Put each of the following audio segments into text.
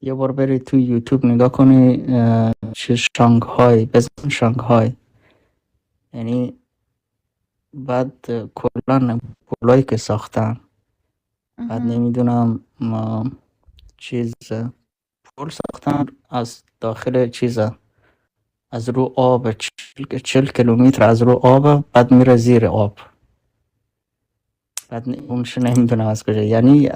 یه بار بری تو یوتیوب نگاه کنی، چه شانگهای، بزن شانگهای، یعنی بعد کلا پلایی که ساختن، بعد نمیدونم چیز پل ساختن از داخل چیز، از رو آب، 40 کیلومتر از رو آب، بعد میره زیر آب، بعد اونش نمیدونم از کجا، یعنی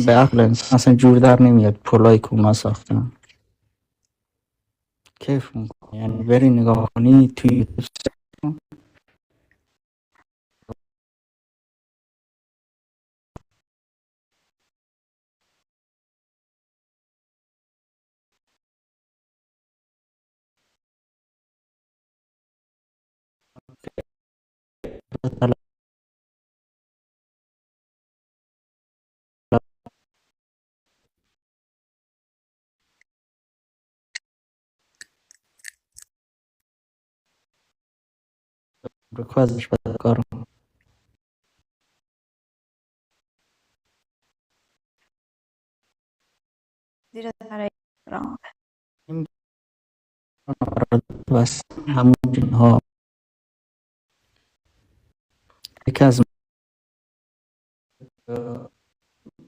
به عقل انسان اصلا جور در نمیاد پلایی که اونا ساختن. کیف میکنه، یعنی بری نگاه کنی توی یوتیوب. امریکا ازش بدکار. زیر سر راه. بس همون ها. یکی از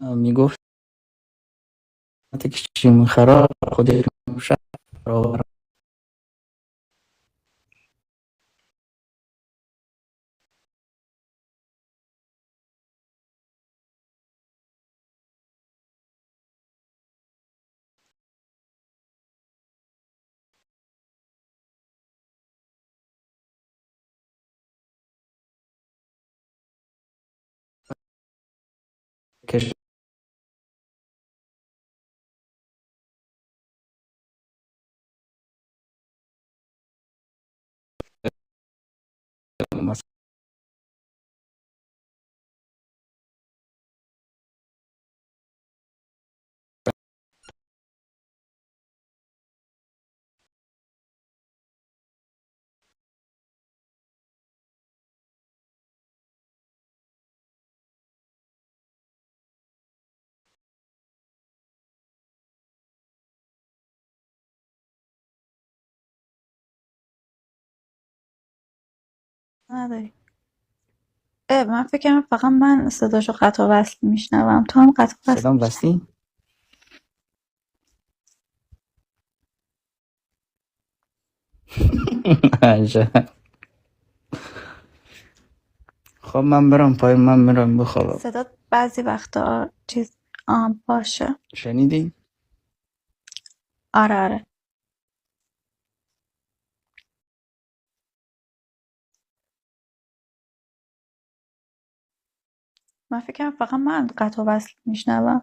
میگفت که چی میخرا خودش میشه برابر. کش نداری. من فکر کنم فقط من صداشو قطع و وصل میشنوم، تو هم قطع و وصل صدام میشنوی. بستی؟ عجب. خب من برم پای، من میرم بخوابم. صدات بعضی وقتا چیز باشه. شنیدی؟ آره آره. من فکر کنم فقط من قطع و وصل میشنوم.